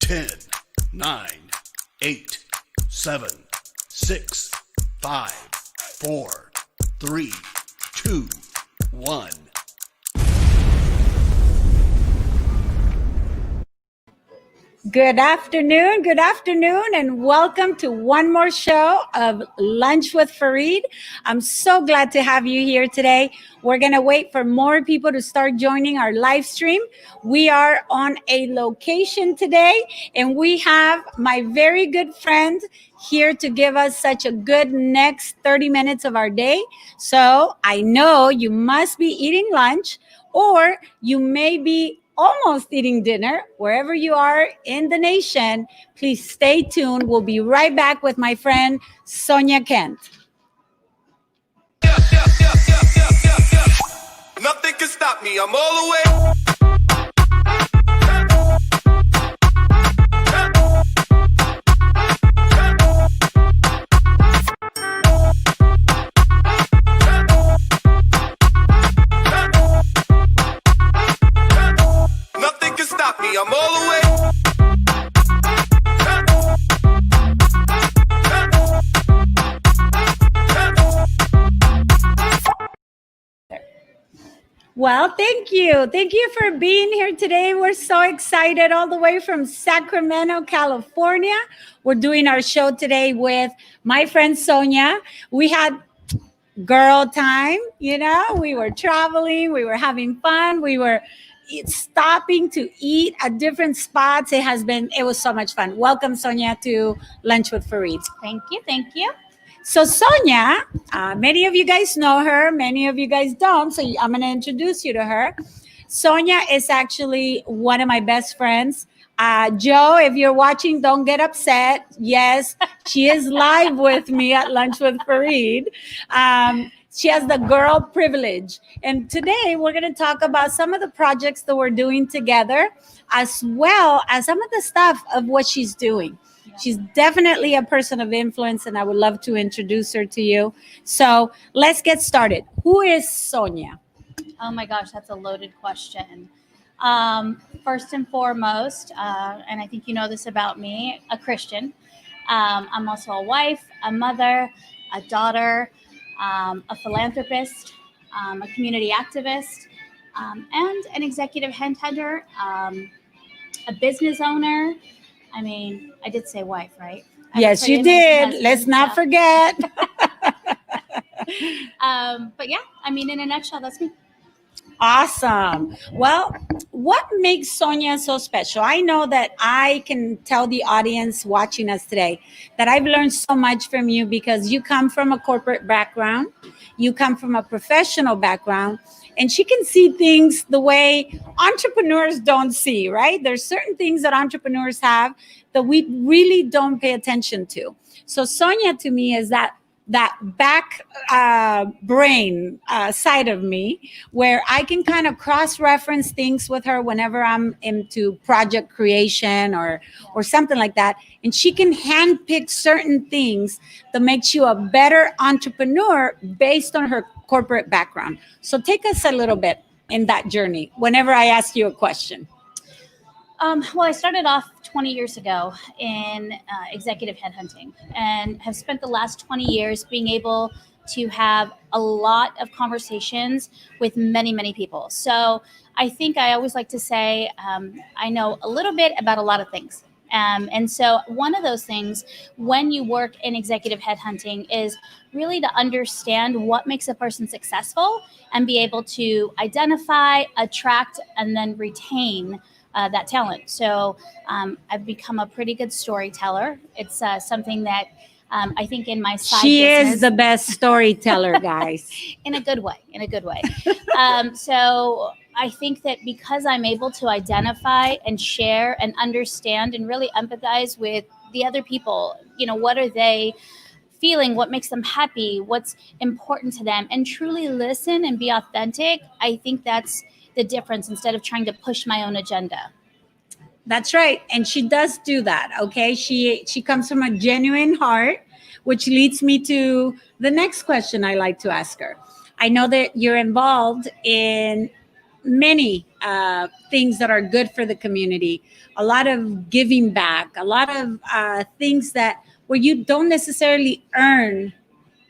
10, 9, 8, 7, 6, 5, 4, 3, 2, 1. Good afternoon, and welcome to one more show of Lunch with Faride. I'm so glad to have you here today. We're going to wait for more people to start joining our live stream. We are on a location today, and we have my very good friend here to give us such a good next 30 minutes of our day. So I know you must be eating lunch, or you may be almost eating dinner. Wherever you are in the nation, please stay tuned. We'll be right back with my friend SONJA KEHNT. Nothing can stop me. I'm all the way. I'm all the way. Well, thank you. Thank you for being here today. We're so excited all the way from Sacramento, California. We're doing our show today with my friend SONJA. We had girl time, we were traveling, we were having fun, we were stopping to eat at different spots. It was so much fun. Welcome, SONJA, to Lunch with Faride. Thank you. So SONJA, many of you guys know her, many of you guys don't, so I'm going to introduce you to her. SONJA is actually one of my best friends. Joe, if you're watching, don't get upset. Yes, she is live with me at Lunch with Faride. She has the girl privilege. And today we're going to talk about some of the projects that we're doing together, as well as some of the stuff of what she's doing. She's definitely a person of influence, and I would love to introduce her to you. So let's get started. Who is SONJA? Oh my gosh, that's a loaded question. First and foremost, and I think you know this about me, a Christian. I'm also a wife, a mother, a daughter, a philanthropist, a community activist, and an executive headhunter, a business owner. I mean, I did say wife, right? Yes, you did. Let's not forget. But yeah, I mean, in a nutshell, that's me. Awesome. Well, what makes SONJA so special? I know that I can tell the audience watching us today that I've learned so much from you, because you come from a corporate background, you come from a professional background, and she can see things the way entrepreneurs don't see, right? There's certain things that entrepreneurs have that we really don't pay attention to. So SONJA to me is that back brain side of me, where I can kind of cross-reference things with her whenever I'm into project creation or something like that. And she can handpick certain things that makes you a better entrepreneur based on her corporate background. So take us a little bit in that journey whenever I ask you a question. Well, I started off 20 years ago in executive headhunting, and have spent the last 20 years being able to have a lot of conversations with many, many people. So I think I always like to say I know a little bit about a lot of things. And so one of those things when you work in executive headhunting is really to understand what makes a person successful and be able to identify, attract, and then retain that talent. So I've become a pretty good storyteller. It's something that I think in my side She business, is the best storyteller, guys. in a good way. So I think that because I'm able to identify and share and understand and really empathize with the other people, what are they feeling, what makes them happy, what's important to them, and truly listen and be authentic, I think that's the difference, instead of trying to push my own agenda. That's right. And she does do that. Okay. She comes from a genuine heart, which leads me to the next question I like to ask her. I know that you're involved in many things that are good for the community, a lot of giving back, a lot of things that where you don't necessarily earn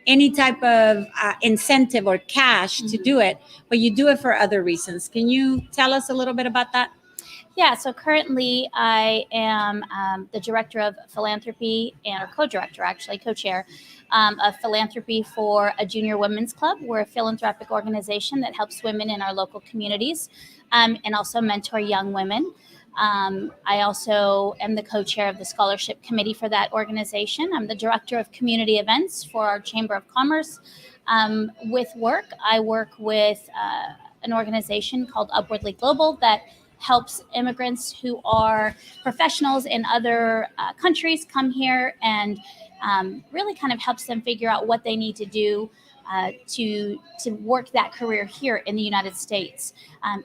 any type of incentive or cash to do it, but you do it for other reasons. Can you tell us a little bit about that? Yeah, so currently I am the director of philanthropy or co-director, actually, co-chair of philanthropy for a junior women's club. We're a philanthropic organization that helps women in our local communities and also mentor young women. I also am the co-chair of the scholarship committee for that organization. I'm the director of community events for our Chamber of Commerce. With work, I work with an organization called Upwardly Global that helps immigrants who are professionals in other countries come here and really kind of helps them figure out what they need to do to work that career here in the United States.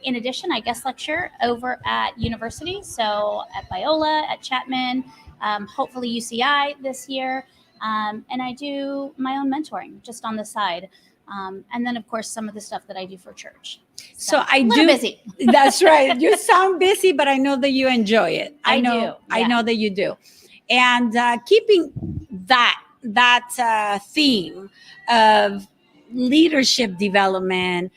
In addition, I guest lecture over at university, so at Biola, at Chapman, hopefully UCI this year, and I do my own mentoring just on the side. And then, of course, some of the stuff that I do for church. So I a little do. busy. That's right. You sound busy, but I know that you enjoy it. I know. do, yeah. I know that you do. And keeping that theme of leadership development,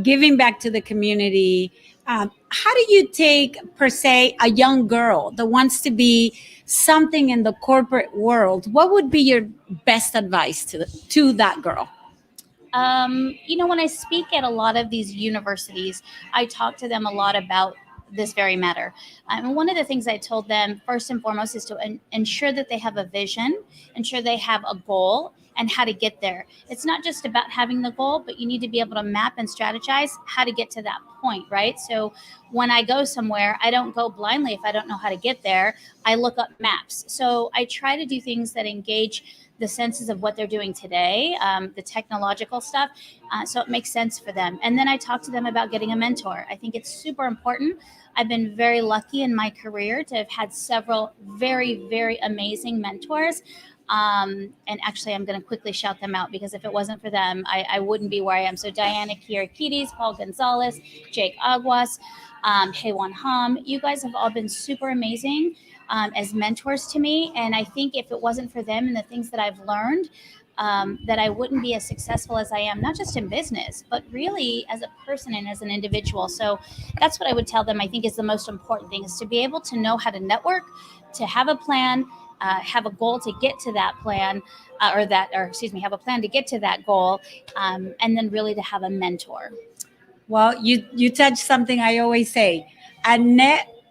giving back to the community. How do you take, per se, a young girl that wants to be something in the corporate world? What would be your best advice to that girl? When I speak at a lot of these universities, I talk to them a lot about this very matter. And one of the things I told them first and foremost is to ensure that they have a vision, ensure they have a goal and how to get there. It's not just about having the goal, but you need to be able to map and strategize how to get to that point, right? So when I go somewhere, I don't go blindly if I don't know how to get there. I look up maps. So I try to do things that engage the senses of what they're doing today, the technological stuff, so it makes sense for them. And then I talk to them about getting a mentor. I think it's super important. I've been very lucky in my career to have had several very, very amazing mentors. And actually, I'm going to quickly shout them out because if it wasn't for them, I wouldn't be where I am. So Diana Kirikides, Paul Gonzalez, Jake Aguas, Heywan Ham, you guys have all been super amazing as mentors to me. And I think if it wasn't for them and the things that I've learned, that I wouldn't be as successful as I am, not just in business, but really as a person and as an individual. So that's what I would tell them, I think is the most important thing, is to be able to know how to network, to have a plan, have a goal to get to that plan, have a plan to get to that goal, and then really to have a mentor. Well, you touched something I always say.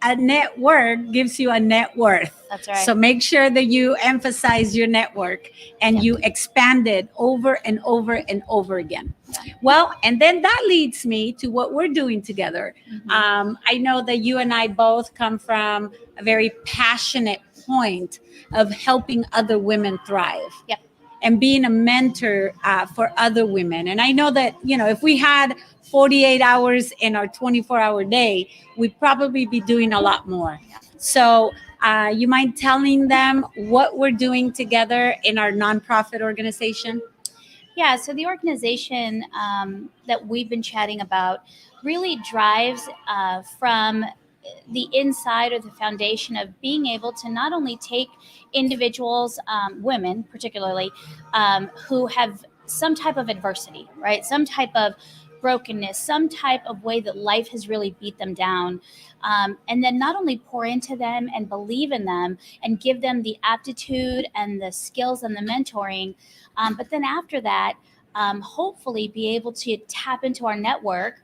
A network gives you a net worth. That's right. So make sure that you emphasize your network and you expand it over and over and over again. Yeah. Well, and then that leads me to what we're doing together. Mm-hmm. I know that you and I both come from a very passionate point of helping other women thrive. Yep. And being a mentor for other women. And I know that, if we had 48 hours in our 24-hour day, we'd probably be doing a lot more. So you mind telling them what we're doing together in our nonprofit organization? Yeah, so the organization that we've been chatting about really drives from the inside or the foundation of being able to not only take individuals, women particularly, who have some type of adversity, right? Some type of brokenness, some type of way that life has really beat them down. And then not only pour into them and believe in them and give them the aptitude and the skills and the mentoring, but then after that, hopefully be able to tap into our network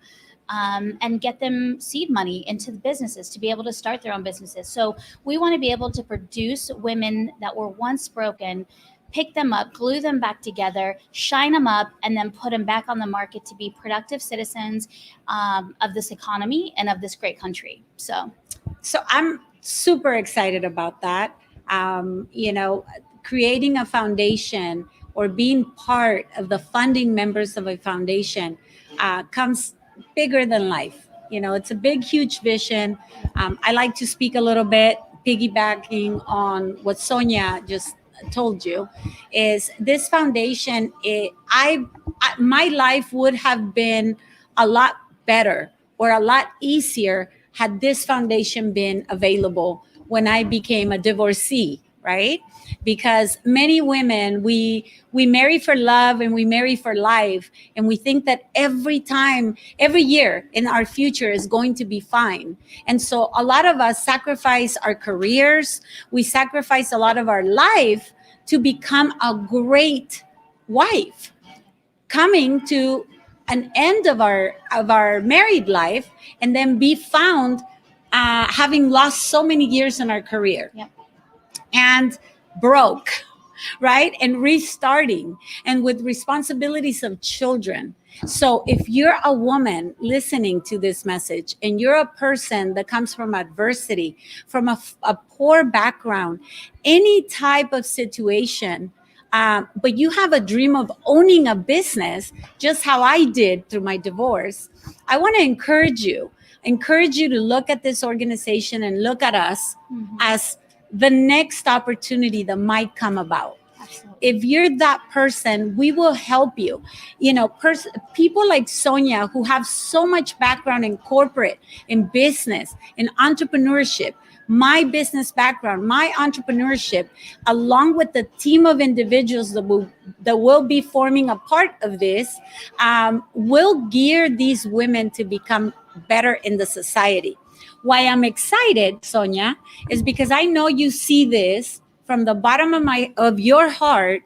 and get them seed money into the businesses to be able to start their own businesses. So we want to be able to produce women that were once broken, pick them up, glue them back together, shine them up, and then put them back on the market to be productive citizens of this economy and of this great country. So I'm super excited about that. Creating a foundation or being part of the funding members of a foundation comes bigger than life. It's a big, huge vision. I like to speak a little bit, piggybacking on what Sonja just told you, is this foundation. My life would have been a lot better or a lot easier had this foundation been available when I became a divorcee, right? Because many women, we marry for love and we marry for life, and we think that every year in our future is going to be fine. And so a lot of us sacrifice our careers, we sacrifice a lot of our life to become a great wife, coming to an end of our married life, and then be found having lost so many years in our career. Yep. And broke, right? And restarting, and with responsibilities of children. So if you're a woman listening to this message, and you're a person that comes from adversity, from a poor background, any type of situation, but you have a dream of owning a business, just how I did through my divorce, I want to encourage you to look at this organization and look at us as the next opportunity that might come about. Absolutely. If you're that person, we will help you. You know, people like Sonja, who have so much background in corporate, in business, in entrepreneurship, my business background, my entrepreneurship, along with the team of individuals that will be forming a part of this, will gear these women to become better in the society. Why I'm excited, Sonja, is because I know you see this from the bottom of your heart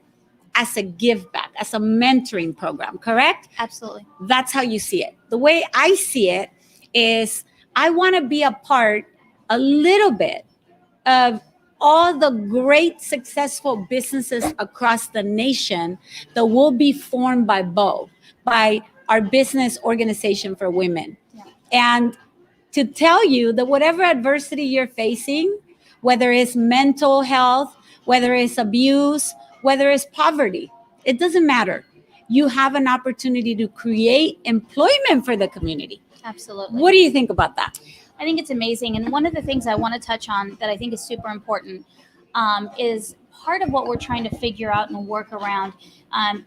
as a give back, as a mentoring program, correct? Absolutely. That's how you see it. The way I see it is I want to be a part, a little bit, of all the great successful businesses across the nation that will be formed by BOW, by our business organization for women. Yeah. And to tell you that whatever adversity you're facing, whether it's mental health, whether it's abuse, whether it's poverty, it doesn't matter. You have an opportunity to create employment for the community. Absolutely. What do you think about that? I think it's amazing. And one of the things I want to touch on that I think is super important is part of what we're trying to figure out and work around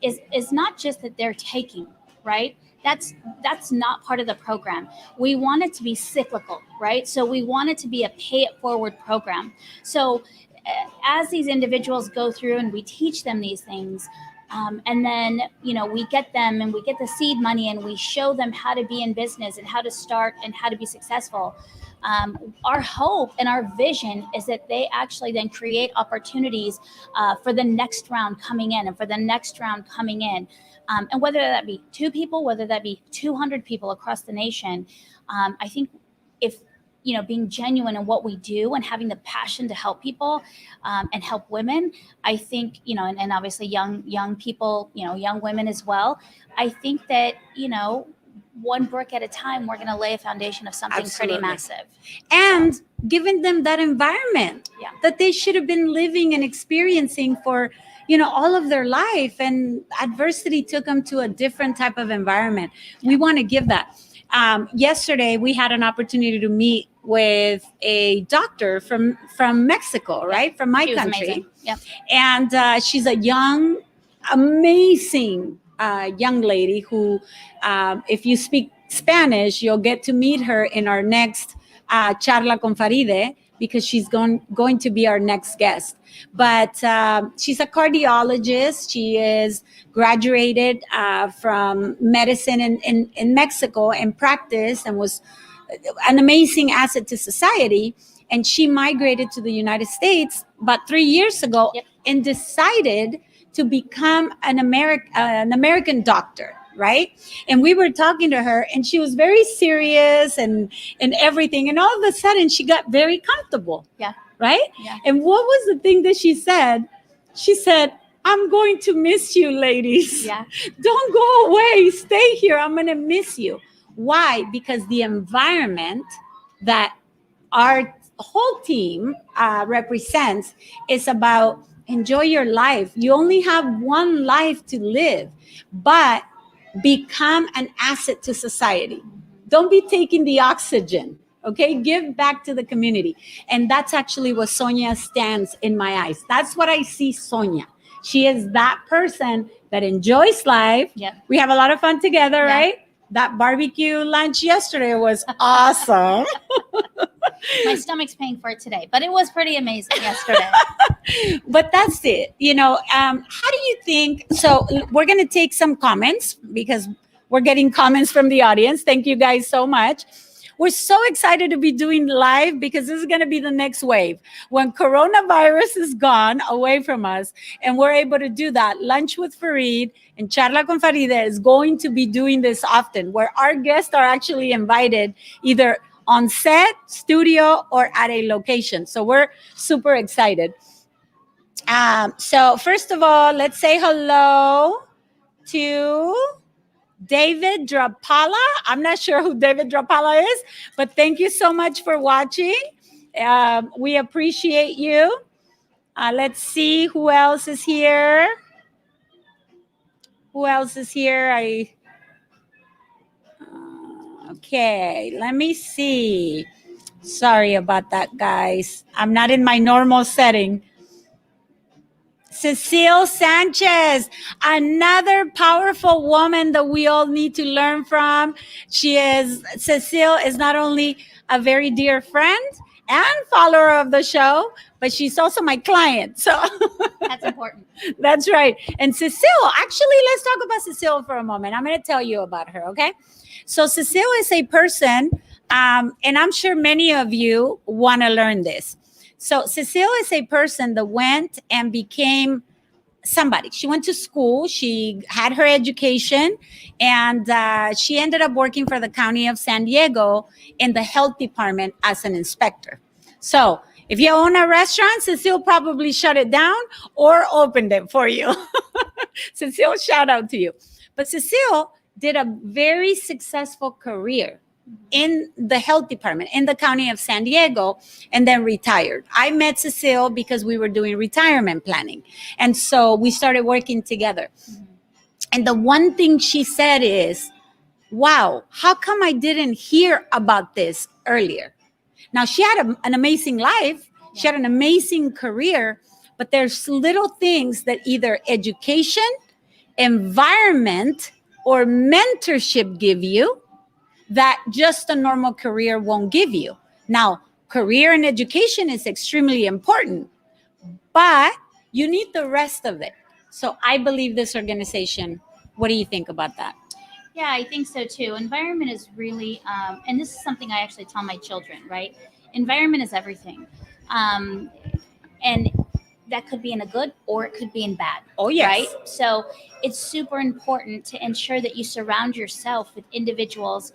is not just that they're taking, right? That's not part of the program. We want it to be cyclical, right? So we want it to be a pay it forward program. So as these individuals go through and we teach them these things, and then, we get them and we get the seed money and we show them how to be in business and how to start and how to be successful. Our hope and our vision is that they actually then create opportunities for the next round coming in and for the next round coming in. And whether that be 2 people, whether that be 200 people across the nation, I think if, being genuine in what we do and having the passion to help people and help women, I think, and obviously young people, young women as well. I think that, one brick at a time, we're going to lay a foundation of something Absolutely. pretty massive. And giving them that environment that they should have been living and experiencing for, all of their life, and adversity took them to a different type of environment. We want to give that. Yesterday, we had an opportunity to meet with a doctor from Mexico, right? From my She was country. amazing. Yep. And she's a young, amazing young lady who, if you speak Spanish, you'll get to meet her in our next charla con Faride, because she's going to be our next guest. But she's a cardiologist. She is graduated from medicine in Mexico and practiced and was an amazing asset to society. And she migrated to the United States about 3 years ago. Yep. And decided to become an American doctor, right? And we were talking to her, and she was very serious and everything. And all of a sudden, she got very comfortable. Yeah. Right? Yeah. And what was the thing that she said? She said, "I'm going to miss you, ladies. Yeah. Don't go away. Stay here. I'm going to miss you." Why? Because the environment that our whole team represents is about enjoy your life. You only have one life to live, but become an asset to society. Don't be taking the oxygen. Okay, give back to the community. And that's actually what Sonja stands in my eyes. That's what I see Sonja. She is that person that enjoys life. Yep. We have a lot of fun together, Yeah. right? That barbecue lunch yesterday was awesome. My stomach's paying for it today, but it was pretty amazing yesterday. But that's it. How do you think? So we're going to take some comments because we're getting comments from the audience. Thank you guys so much. We're so excited to be doing live because this is going to be the next wave. When coronavirus is gone away from us and we're able to do that, Lunch with Farid and Charla con Faride is going to be doing this often, where our guests are actually invited either on set, studio, or at a location. So we're super excited. So first of all, let's say hello to David Drapala. I'm not sure who David Drapala is, but thank you so much for watching. We appreciate you. Let's see who else is here. Who else is here? Okay, let me see. Sorry about that, guys. I'm not in my normal setting. Cecile Sanchez, another powerful woman that we all need to learn from. Cecile is not only a very dear friend and follower of the show, but she's also my client. So That's important. that's right. And Cecile, actually, let's talk about Cecile for a moment. I'm going to tell you about her, okay? So Cecile is a person, and I'm sure many of you want to learn this. So Cecile is a person that went and became somebody. She went to school, she had her education, and she ended up working for the county of San Diego in the health department as an inspector. So if you own a restaurant, Cecile probably shut it down or opened it for you. Cecile, shout out to you. But Cecile did a very successful career in the health department in the county of San Diego, and then retired. I met Cecile because we were doing retirement planning. And so we started working together. And the one thing she said is, wow, how come I didn't hear about this earlier? Now, she had an amazing life. She had an amazing career, but there's little things that either education, environment, or mentorship give you that just a normal career won't give you. Now, career and education is extremely important, but you need the rest of it. So I believe this organization. What do you think about that? Yeah, I think so too. Environment is really, and this is something I actually tell my children, right? Environment is everything. And that could be in a good or it could be in bad. Oh, yes. Right? So it's super important to ensure that you surround yourself with individuals.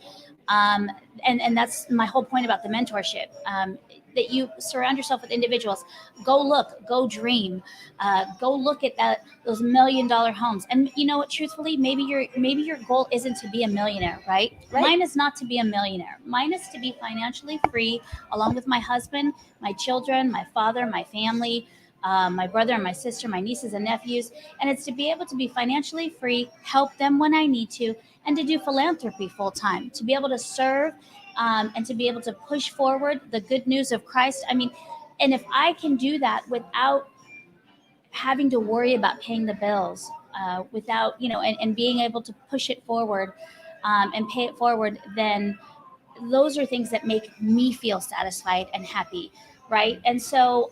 And that's my whole point about the mentorship. That you surround yourself with individuals. Go look, go dream, go look at those $1 million homes. And you know what? Truthfully, maybe your goal isn't to be a millionaire, right? Mine is not to be a millionaire. Mine is to be financially free, along with my husband, my children, my father, my family, my brother and my sister, my nieces and nephews. And it's to be able to be financially free, help them when I need to, and to do philanthropy full time, to be able to serve. And to be able to push forward the good news of Christ. I mean, and if I can do that without having to worry about paying the bills, without, and being able to push it forward and pay it forward, then those are things that make me feel satisfied and happy, right? And so,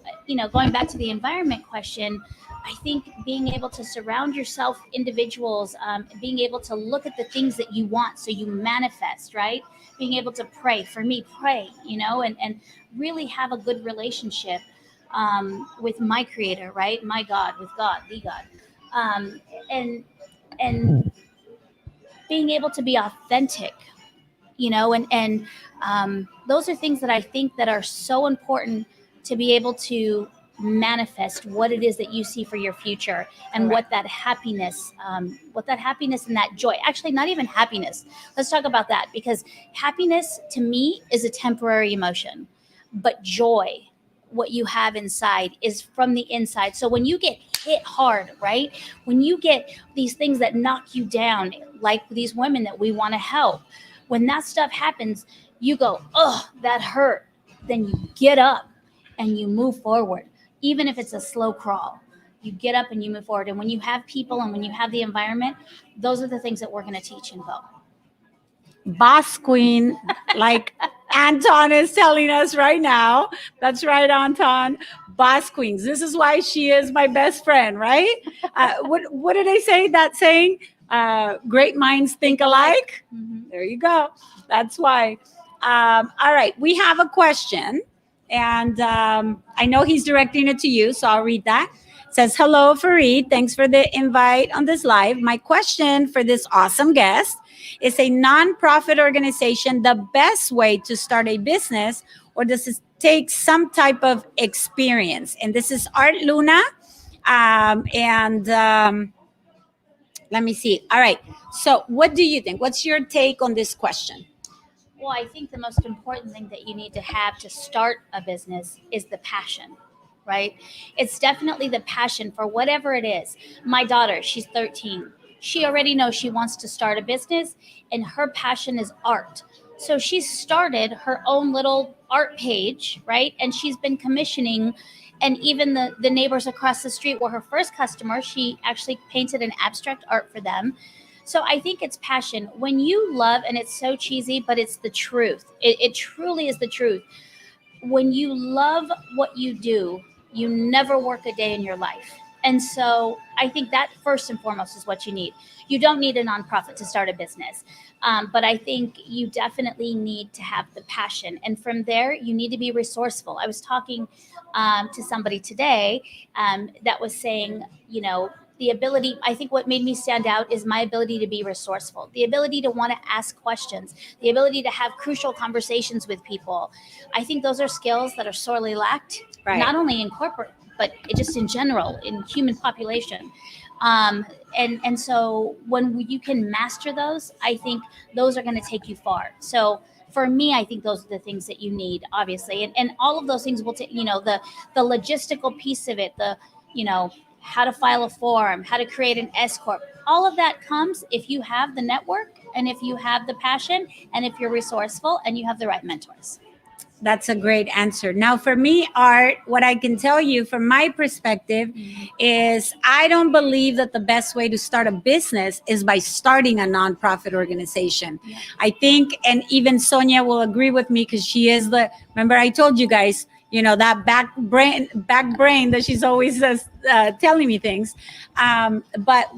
going back to the environment question, I think being able to surround yourself individuals, being able to look at the things that you want so you manifest, right? Being able to pray, for me, pray, and really have a good relationship with my creator, right? My God, with God, the God. And being able to be authentic, and those are things that I think that are so important to be able to manifest what it is that you see for your future, and what that happiness and that joy, actually not even happiness, let's talk about that, because happiness to me is a temporary emotion, but joy, what you have inside, is from the inside. So when you get hit hard, right, when you get these things that knock you down, like these women that we want to help, when that stuff happens, you go, oh, that hurt, then you get up and you move forward. Even if it's a slow crawl, you get up and you move forward. And when you have people and when you have the environment, those are the things that we're going to teach and go. boss queen, like Anton is telling us right now. That's right, Anton. Boss queens. This is why she is my best friend, right? What did they say? That saying, great minds think alike. Mhm. There you go. That's why. All right, we have a question, and I know he's directing it to you, so I'll read that. It says, "Hello, Farid. Thanks for the invite on this live. My question for this awesome guest: is a nonprofit organization the best way to start a business, or does it take some type of experience?" And this is Art Luna, and let me see. All right. So, what do you think? What's your take on this question? Well, I think the most important thing that you need to have to start a business is the passion, right? It's definitely the passion for whatever it is. My daughter, she's 13. She already knows she wants to start a business, and her passion is art. So she started her own little art page, right? And she's been commissioning, and even the neighbors across the street were her first customer. She actually painted an abstract art for them. So I think it's passion. When you love, and it's so cheesy, but it's the truth. It truly is the truth. When you love what you do, you never work a day in your life. And so I think that first and foremost is what you need. You don't need a nonprofit to start a business, but I think you definitely need to have the passion. And from there, you need to be resourceful. I was talking to somebody today that was saying, you know, the ability, I think what made me stand out is my ability to be resourceful, the ability to want to ask questions, the ability to have crucial conversations with people. I think those are skills that are sorely lacked, Right. not only in corporate, but just in general, in human population. And so when you can master those, I think those are going to take you far. So for me, I think those are the things that you need, obviously. And all of those things will take, you know, the logistical piece of it, you know, how to file a form, how to create an S corp. All of that comes if you have the network, and if you have the passion, and if you're resourceful, and you have the right mentors. That's a great answer. Now, for me, Art, what I can tell you from my perspective is I don't believe that the best way to start a business is by starting a nonprofit organization. Yeah. I think, and even Sonia will agree with me because she is remember I told you guys, you know, that back brain that she's always telling me things. But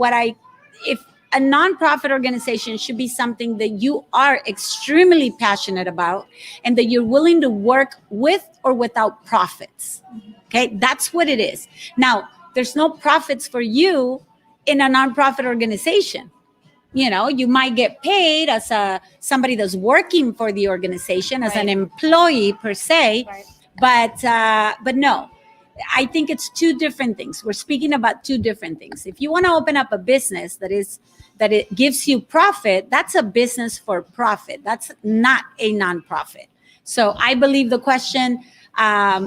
if a nonprofit organization should be something that you are extremely passionate about and that you're willing to work with or without profits. Okay, that's what it is. Now, there's no profits for you in a nonprofit organization. You know, you might get paid as somebody that's working for the organization, as an Right. employee per se, Right. but no, I think it's two different things. We're speaking about two different things. If you want to open up a business that it gives you profit, that's a business for profit. That's not a nonprofit. So I believe the question,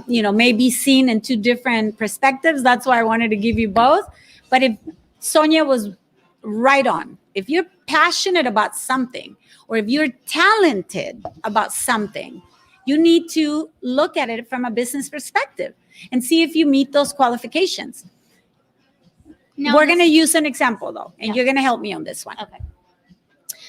you know, may be seen in two different perspectives. That's why I wanted to give you both. But if Sonia was right on, if you're passionate about something, or if you're talented about something, you need to look at it from a business perspective and see if you meet those qualifications. Now, We're going to use an example though, and Yeah. you're going to help me on this one. Okay.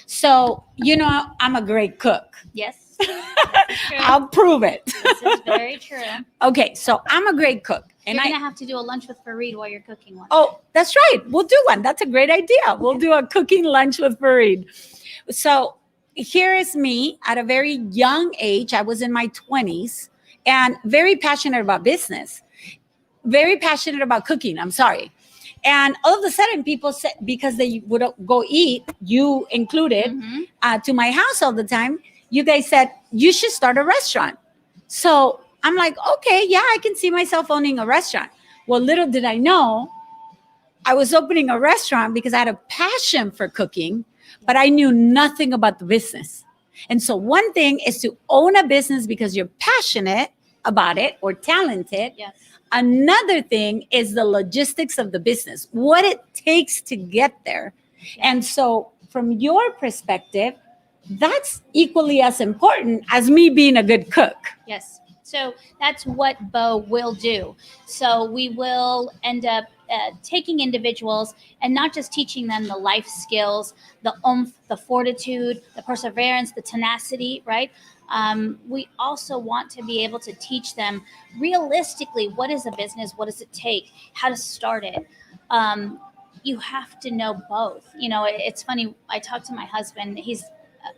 So, you know, I'm a great cook. Yes. This is true. I'll prove it. This is very true. Okay, so I'm a great cook. And You're gonna have to do a lunch with Farid while you're cooking one. Oh, that's right. We'll do one. That's a great idea. We'll do a cooking lunch with Farid. So here is me at a very young age. I was in my 20s and very passionate about business, very passionate about cooking. I'm sorry. And all of a sudden, people said, because they would go eat, you included, Mhm. to my house all the time, you guys said, you should start a restaurant. So I'm like, okay, yeah, I can see myself owning a restaurant. Well, little did I know, I was opening a restaurant because I had a passion for cooking, but I knew nothing about the business. And so one thing is to own a business because you're passionate about it or talented. Yes. Another thing is the logistics of the business, what it takes to get there. And so from your perspective, that's equally as important as me being a good cook. Yes. So that's what Bo will do. So we will end up taking individuals and not just teaching them the life skills, the oomph, the fortitude, the perseverance, the tenacity, right? We also want to be able to teach them realistically what is a business, what does it take, how to start it. You have to know both. It's funny. I talked to my husband. He's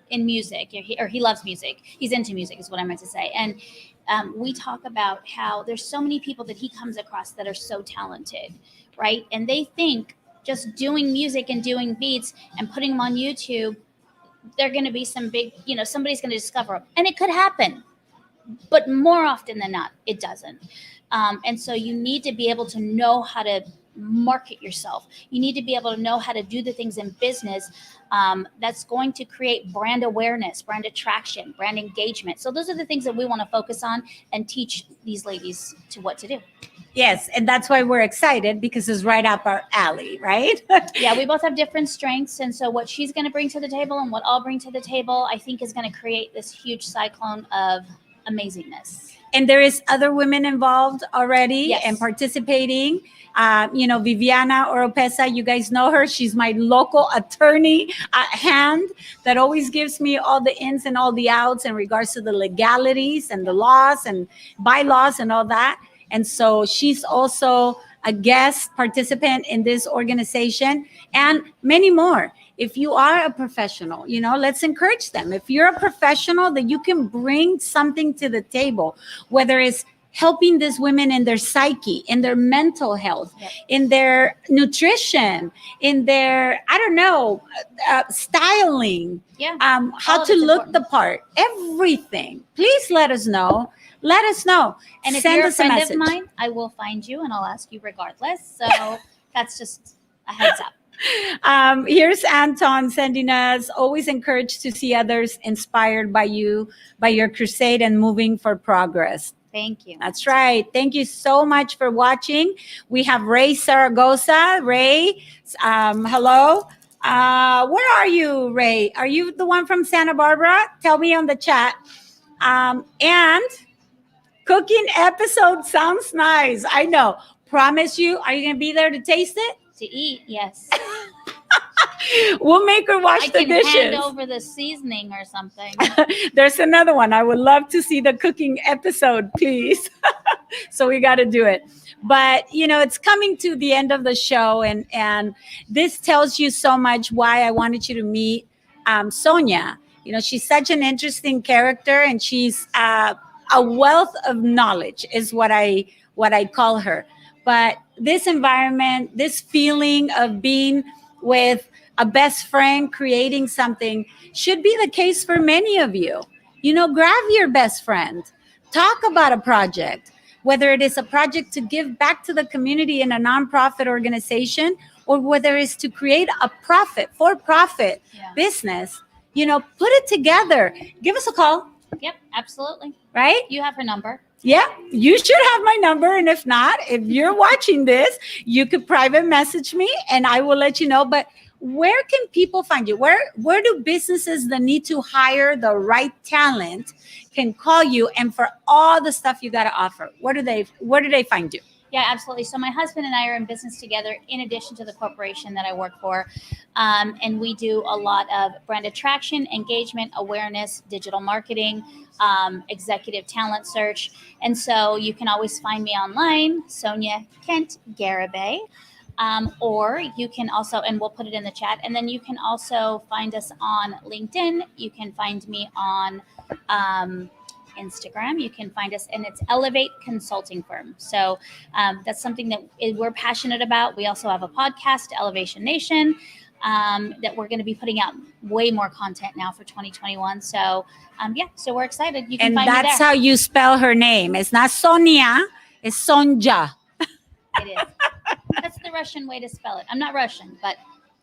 in music, or he loves music. He's into music, is what I meant to say. And we talk about how there's so many people that he comes across that are so talented, right? And they think just doing music and doing beats and putting them on YouTube, they're going to be some big, somebody's going to discover them. And it could happen, but more often than not, it doesn't. And so you need to be able to know how to market yourself. You need to be able to know how to do the things in business that's going to create brand awareness, brand attraction, brand engagement. So those are the things that we want to focus on and teach these ladies to what to do. Yes, and that's why we're excited, because it's right up our alley, right? Yeah, we both have different strengths. And so what she's going to bring to the table and what I'll bring to the table, I think is going to create this huge cyclone of amazingness. And there is other women involved already, Yes. and participating. Viviana Oropesa, you guys know her. She's my local attorney at hand that always gives me all the ins and all the outs in regards to the legalities and the laws and bylaws and all that. And so she's also a guest participant in this organization, and many more. If you are a professional, let's encourage them. If you're a professional, that you can bring something to the table, whether it's helping these women in their psyche, in their mental health, Yep. in their nutrition, in their, styling, Yeah. how of to it's look important. the part, everything. Please let us know. Let us know. And if Send you're a us a friend message. of mine, I will find you and I'll ask you regardless. So that's just a heads up. Here's Anton sending us, always encouraged to see others inspired by you, by your crusade and moving for progress. Thank you. That's right. Thank you so much for watching. We have Ray Zaragoza. Ray, hello. Where are you, Ray? Are you the one from Santa Barbara? Tell me on the chat. And cooking episode sounds nice. I know. Promise you. Are you going to be there to taste it? To eat, yes. We'll make her wash I the can dishes. hand over the seasoning or something. There's another one. I would love to see the cooking episode, please. So we got to do it. But, it's coming to the end of the show. And this tells you so much why I wanted you to meet Sonja. She's such an interesting character, and she's a wealth of knowledge is what I call her. But this environment, this feeling of being with a best friend, creating something, should be the case for many of you. Grab your best friend, talk about a project, whether it is a project to give back to the community in a nonprofit organization, or whether it's to create a for-profit Yeah. business. Put it together. Give us a call, Yep, absolutely. right? You have her number. Yeah, you should have my number. And if not, if you're watching this, you could private message me and I will let you know. But where can people find you? Where do businesses that need to hire the right talent can call you? And for all the stuff you got to offer, where do they find you? Yeah, absolutely. So my husband and I are in business together in addition to the corporation that I work for. And we do a lot of brand attraction, engagement, awareness, digital marketing, executive talent search. And so you can always find me online, Sonja Kent Garibay. Or you can also, and we'll put it in the chat, and then you can also find us on LinkedIn. You can find me on Instagram. You can find us, and it's Elevate Consulting Firm. So that's something that we're passionate about. We also have a podcast, Elevation Nation, that we're going to be putting out way more content now for 2021. So so we're excited. You can And find me that's there. how you spell her name. It's not Sonia, it's Sonja. It is. That's the Russian way to spell it. I'm not Russian, but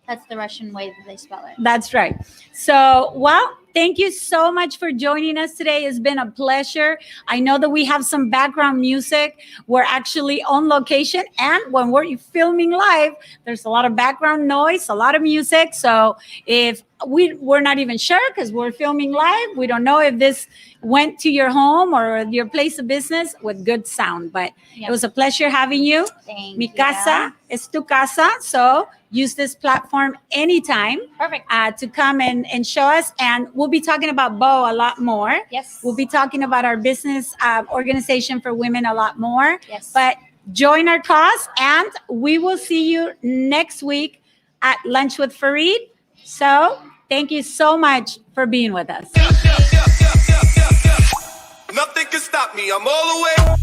that's the Russian way that they spell it. That's right. So, well, thank you so much for joining us today. It's been a pleasure. I know that we have some background music. We're actually on location, and when we're filming live, there's a lot of background noise, a lot of music. So if we're not even sure because we're filming live, we don't know if this went to your home or your place of business with good sound. But it was a pleasure having you. Thank Mi you. casa es tu casa. So use this platform anytime. Perfect. To come and show us. And we'll be talking about Bo a lot more. Yes. We'll be talking about our business organization for women a lot more. Yes. But join our cause, and we will see you next week at Lunch with Faride. So thank you so much for being with us. Nothing can stop me. I'm all the way.